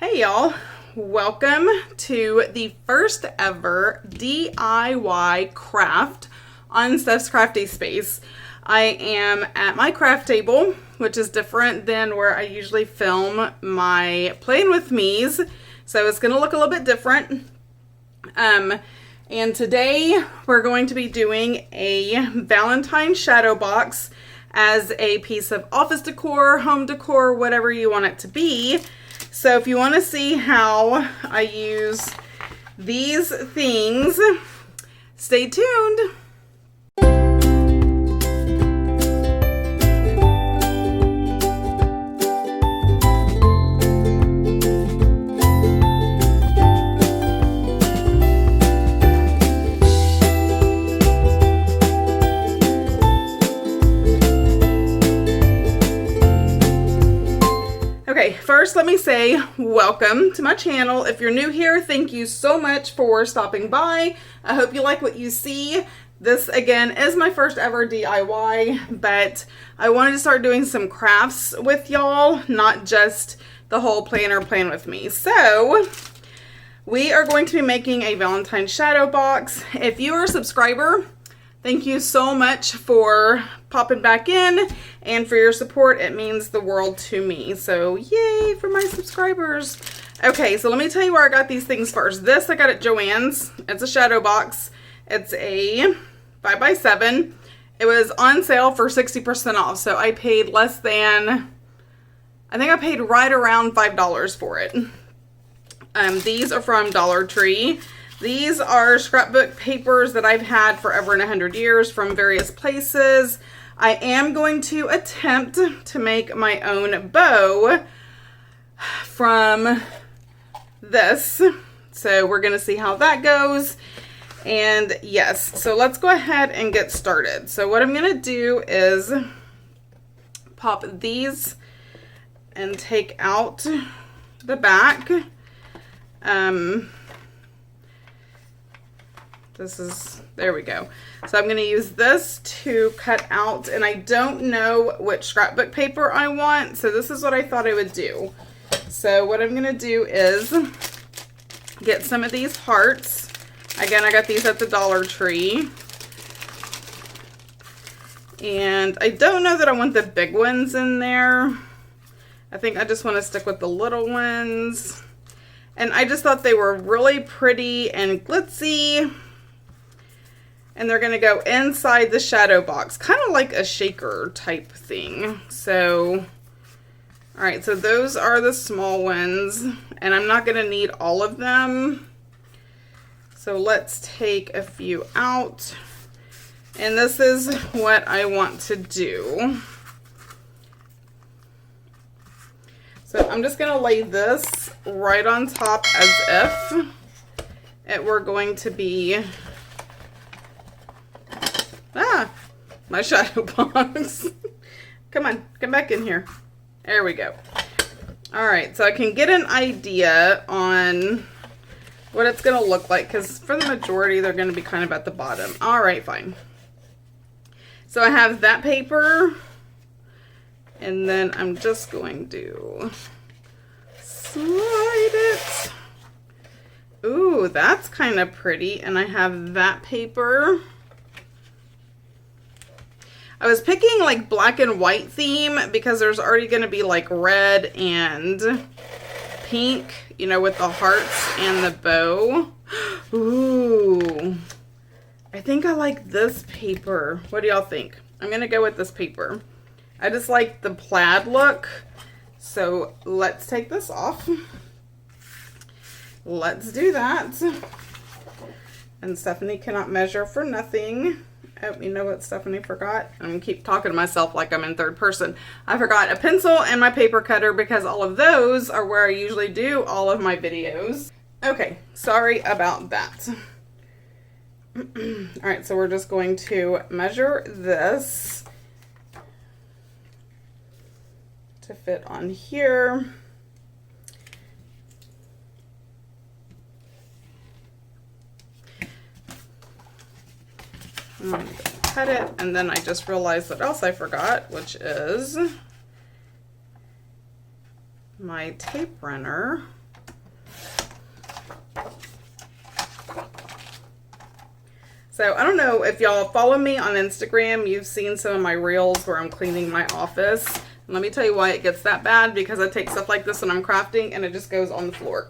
Hey y'all, welcome to the first ever DIY craft on Steph's Crafty Space. I am at my craft table, which is different than where I usually film my Playing with Me's, so it's going to look a little bit different. And today we're going to be doing a Valentine Shadow Box as a piece of office decor, home decor, whatever you want it to be. So if you want to see how I use these things, stay tuned. Okay, first let me say welcome to my channel. If you're new here, thank you so much for stopping by. I hope you like what you see. This again is my first ever DIY, but I wanted to start doing some crafts with y'all, not just the whole planner plan with me. So we are going to be making a Valentine Shadow Box. If you are a subscriber, thank you so much for popping back in and for your support. It means the world to me. So yay for my subscribers. Okay, so let me tell you where I got these things first. This I got at Joann's. It's a shadow box. It's a 5x7. It was on sale for 60% off. So I paid less than, I think I paid right around $5 for it. These are from Dollar Tree. These are scrapbook papers that I've had forever and 100 years from various places. I am going to attempt to make my own bow from this. So we're going to see how that goes. And yes, so let's go ahead and get started. So what I'm going to do is pop these and take out the back. There we go. So I'm going to use this to cut out, and I don't know which scrapbook paper I want, so this is what I thought I would do. So what I'm going to do is get some of these hearts. Again, I got these at the Dollar Tree. And I don't know that I want the big ones in there. I think I just want to stick with the little ones. And I just thought they were really pretty and glitzy. And they're going to go inside the shadow box, kind of like a shaker type thing. So, all right, so those are the small ones, and I'm not going to need all of them. So let's take a few out. And this is what I want to do. So I'm just going to lay this right on top as if it were going to be my shadow box. Come on, come back in here. There we go. All right, so I can get an idea on what it's going to look like, because for the majority, they're going to be kind of at the bottom. All right, fine. So I have that paper, and then I'm just going to slide it. Ooh, that's kind of pretty. And I have that paper. I was picking like black and white theme because there's already going to be like red and pink, you know, with the hearts and the bow. Ooh, I think I like this paper. What do y'all think? I'm going to go with this paper. I just like the plaid look. So let's take this off. Let's do that. And Stephanie cannot measure for nothing. Oh, you know what Stephanie forgot? I'm going to keep talking to myself like I'm in third person. I forgot a pencil and my paper cutter because all of those are where I usually do all of my videos. Okay, sorry about that. Alright, so we're just going to measure this to fit on here. I'm going to cut it, and then I just realized what else I forgot, which is my tape runner. So I don't know if y'all follow me on Instagram, you've seen some of my reels where I'm cleaning my office. And let me tell you why it gets that bad, because I take stuff like this when I'm crafting and it just goes on the floor.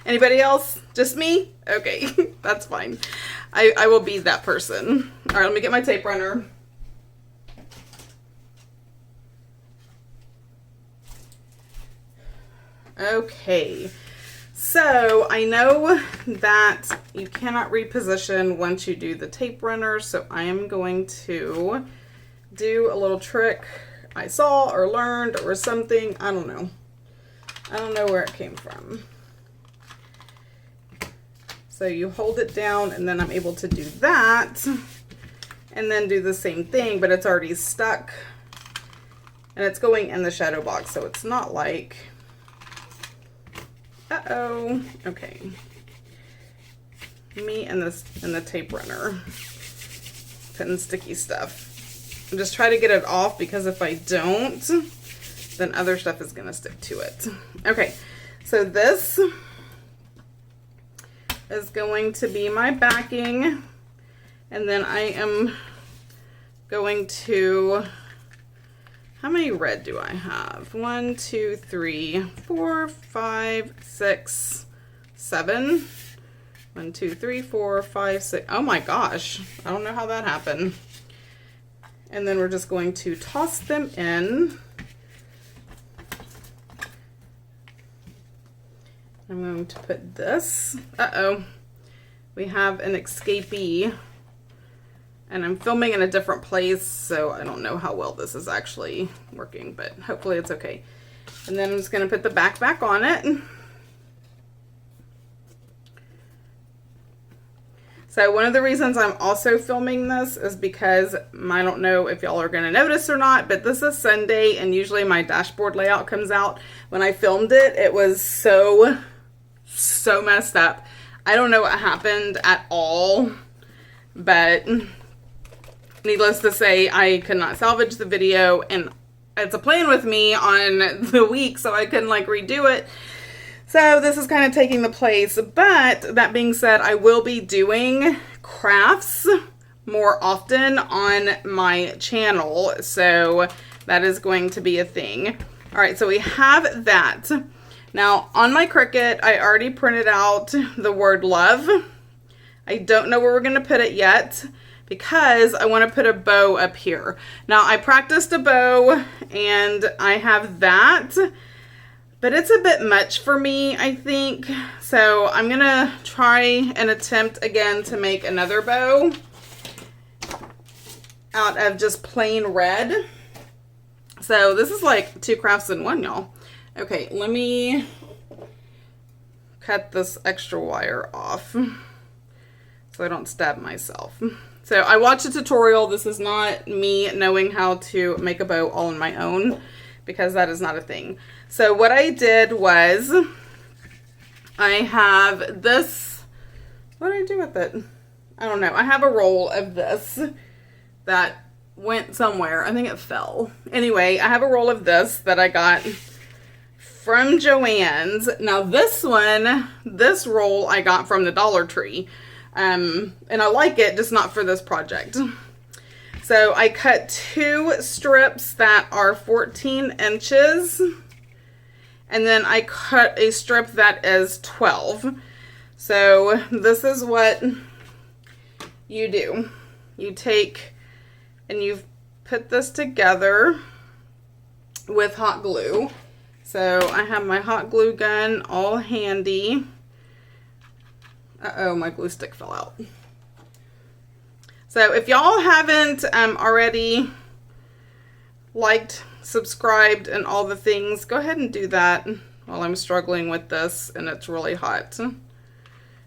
Anybody else? Just me? Okay, that's fine. I will be that person. All right, let me get my tape runner. Okay, so I know that you cannot reposition once you do the tape runner, so I am going to do a little trick I saw or learned or something. I don't know. I don't know where it came from. So you hold it down and then I'm able to do that and then do the same thing, but it's already stuck and it's going in the shadow box. So it's not like, uh-oh, okay. Me and the tape runner, putting sticky stuff. I'm just trying to get it off because if I don't, then other stuff is gonna stick to it. Okay, so this is going to be my backing, and then I am going to, how many red do I have? 1, 2, 3, 4, 5, 6, 7. 1, 2, 3, 4, 5, 6. Oh my gosh, I don't know how that happened. And then we're just going to toss them in. I'm going to put this. Uh-oh. We have an escapee. And I'm filming in a different place, so I don't know how well this is actually working, but hopefully it's okay. And then I'm just going to put the back on it. So one of the reasons I'm also filming this is because I don't know if y'all are going to notice or not, but this is Sunday and usually my dashboard layout comes out. When I filmed it, it was so messed up. I don't know what happened at all, but needless to say, I could not salvage the video, and it's a plan with me on the week, so I couldn't like redo it. So this is kind of taking the place, but that being said, I will be doing crafts more often on my channel, so that is going to be a thing. All right, so we have that. Now on my Cricut, I already printed out the word love. I don't know where we're gonna put it yet because I want to put a bow up here. Now I practiced a bow and I have that, but it's a bit much for me, I think. So I'm gonna try and attempt again to make another bow out of just plain red. So this is like 2 crafts in one, y'all. Okay, let me cut this extra wire off so I don't stab myself. So I watched a tutorial. This is not me knowing how to make a bow all on my own, because that is not a thing. So what I did was I have this, what did I do with it? I don't know. I have a roll of this that went somewhere. I think it fell. Anyway, I have a roll of this that I got from Joann's. Now this one, this roll I got from the Dollar Tree. And I like it, just not for this project. So I cut 2 strips that are 14 inches. And then I cut a strip that is 12. So this is what you do. You take and you put this together with hot glue. So I have my hot glue gun all handy. Uh-oh, my glue stick fell out. So if y'all haven't already liked, subscribed, and all the things, go ahead and do that while I'm struggling with this and it's really hot.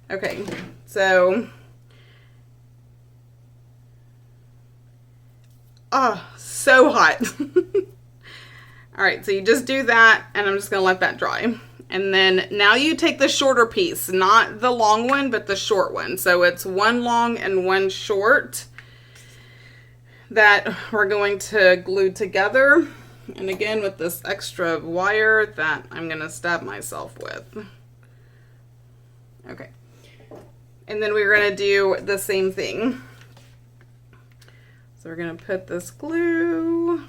Okay, so so hot. All right, so you just do that, and I'm just gonna let that dry. And then now you take the shorter piece, not the long one, but the short one. So it's 1 long and 1 short that we're going to glue together. And again, with this extra wire that I'm gonna stab myself with. Okay. And then we're going to do the same thing. So we're going to put this glue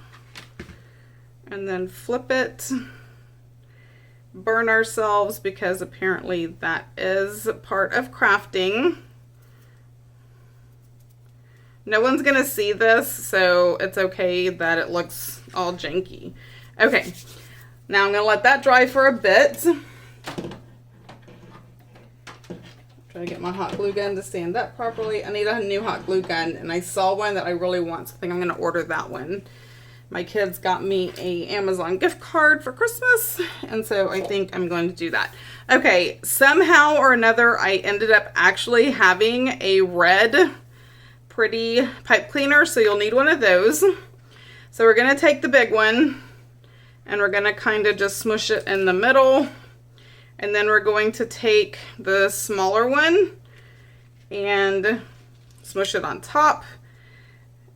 and then flip it, burn ourselves because apparently that is part of crafting. No one's going to see this, so it's okay that it looks all janky. Okay, now I'm going to let that dry for a bit. Try to get my hot glue gun to stand up properly. I need a new hot glue gun, and I saw one that I really want, so I think I'm going to order that one. My kids got me a Amazon gift card for Christmas, and so I think I'm going to do that. Okay, somehow or another, I ended up actually having a red pretty pipe cleaner, so you'll need one of those. So we're going to take the big one, and we're going to kind of just smush it in the middle. And then we're going to take the smaller one and smush it on top.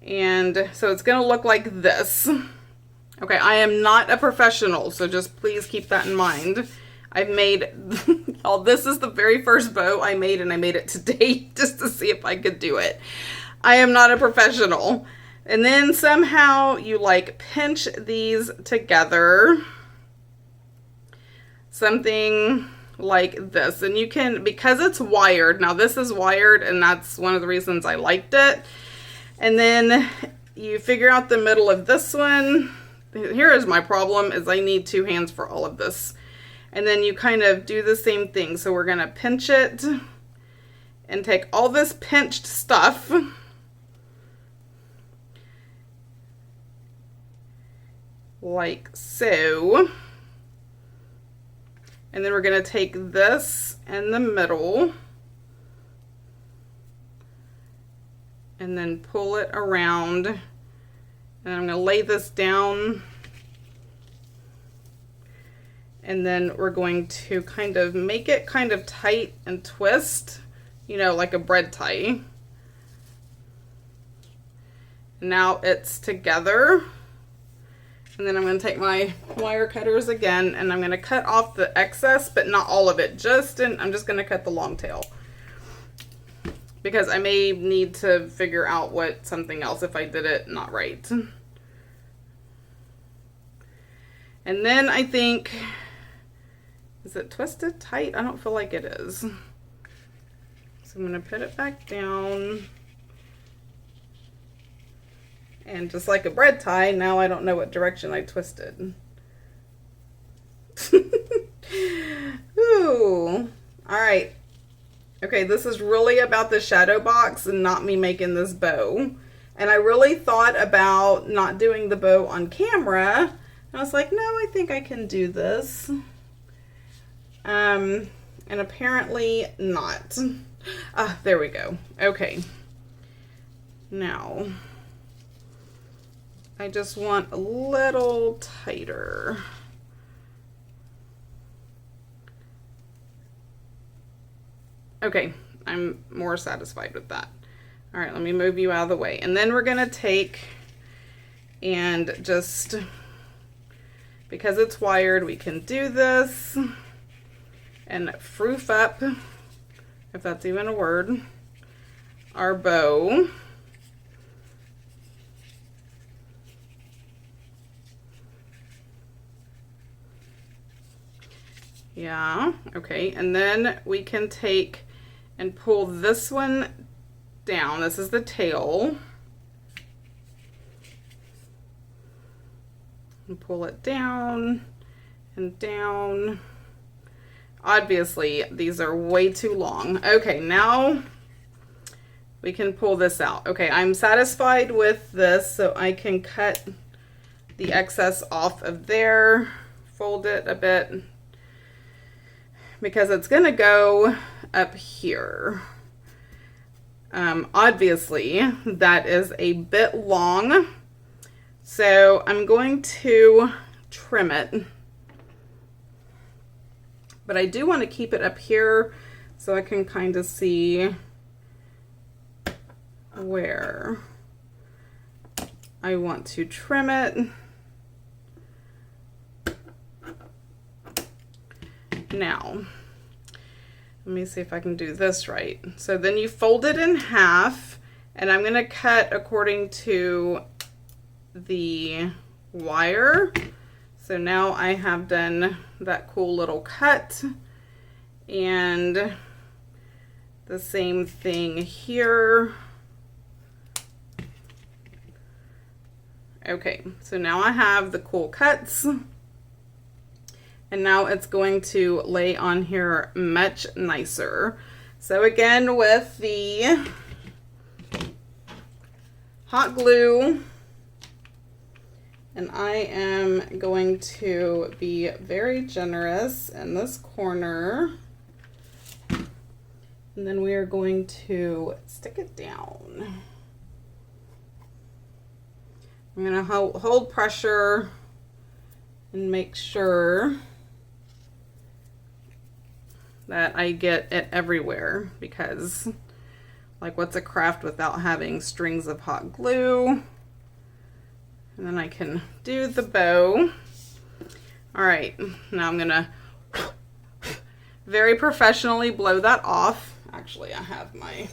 And so it's going to look like this. Okay, I am not a professional, so just please keep that in mind. I've made, oh, this is the very first bow I made, and I made it today just to see if I could do it. I am not a professional. And then somehow you like pinch these together. Something like this, and you can, because it's wired, now this is wired, and that's one of the reasons I liked it. And then you figure out the middle of this one. Here is my problem, is I need two hands for all of this. And then you kind of do the same thing. So we're going to pinch it and take all this pinched stuff like so. And then we're going to take this in the middle and then pull it around. And I'm going to lay this down. And then we're going to kind of make it kind of tight and twist, you know, like a bread tie. Now it's together. And then I'm going to take my wire cutters again, and I'm going to cut off the excess, but not all of it. I'm just going to cut the long tail, because I may need to figure out something else if I did it not right. And then I think, is it twisted tight? I don't feel like it is. So I'm going to put it back down. And just like a bread tie, now I don't know what direction I twisted. Ooh. All right. Okay, this is really about the shadow box and not me making this bow. And I really thought about not doing the bow on camera. And I was like, no, I think I can do this. And apparently not. Ah, there we go. Okay. Now, I just want a little tighter. Okay, I'm more satisfied with that. All right, let me move you out of the way. And then we're gonna take and just, because it's wired, we can do this and froof up, if that's even a word, our bow. Yeah, okay, and then we can take and pull this one down. This is the tail. And pull it down and down. Obviously, these are way too long. Okay, now we can pull this out. Okay, I'm satisfied with this, so I can cut the excess off of there, fold it a bit, because it's gonna go up here. Obviously, that is a bit long, so I'm going to trim it. But I do want to keep it up here so I can kind of see where I want to trim it. Now, Let me see if I can do this right. So then you fold it in half, and I'm going to cut according to the wire. So now I have done that cool little cut, and the same thing here. Okay, so now I have the cool cuts. And now it's going to lay on here much nicer. So again, with the hot glue, and I am going to be very generous in this corner. And then we are going to stick it down. I'm going to hold pressure and make sure that I get it everywhere, because like, what's a craft without having strings of hot glue? And then I can do the bow. All right, now I'm gonna very professionally blow that off. Actually, I have my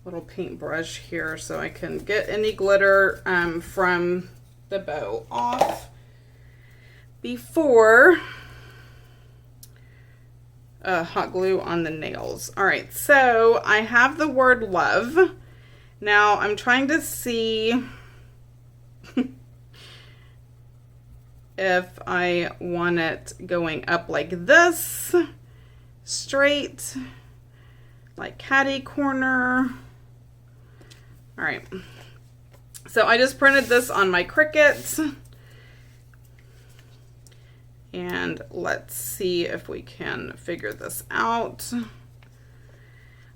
little paintbrush here so I can get any glitter from the bow off before hot glue on the nails. All right, so I have the word love. Now I'm trying to see if I want it going up like this, straight, like catty corner. All right, so I just printed this on my Cricut. And let's see if we can figure this out.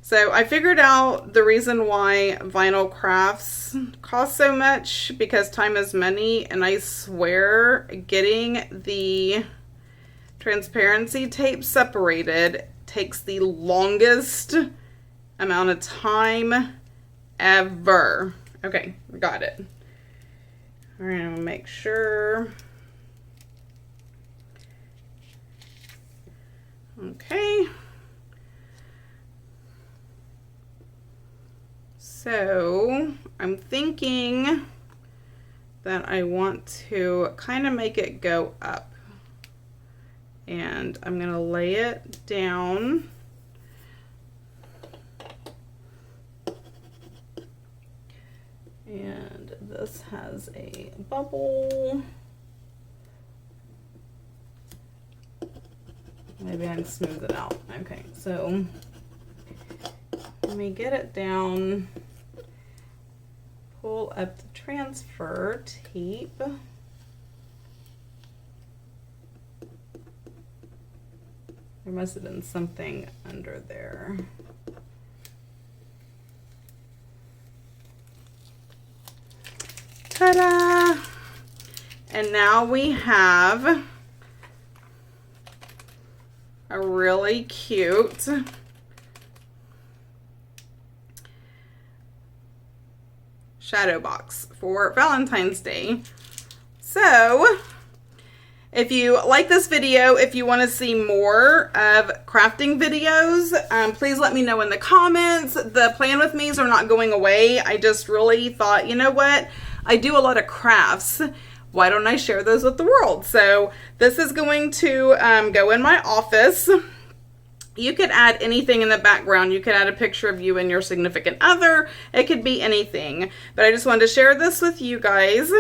So I figured out the reason why vinyl crafts cost so much, because time is money, and I swear getting the transparency tape separated takes the longest amount of time ever. Okay, got it. All right, I'm gonna make sure. Okay, so I'm thinking that I want to kind of make it go up, and I'm going to lay it down. And this has a bubble. Maybe I can smooth it out. Okay, so let me get it down, pull up the transfer tape. There must have been something under there. Ta-da! And now we have a really cute shadow box for Valentine's Day. So if you like this video, if you want to see more of crafting videos, please let me know in the comments. The plan with me's are not going away. I just really thought, you know what? I do a lot of crafts. Why don't I share those with the world? So this is going to go in my office. You could add anything in the background. You could add a picture of you and your significant other. It could be anything. But I just wanted to share this with you guys.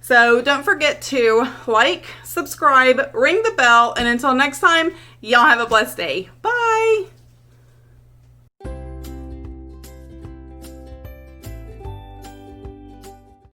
So don't forget to like, subscribe, ring the bell, and until next time, y'all have a blessed day. Bye!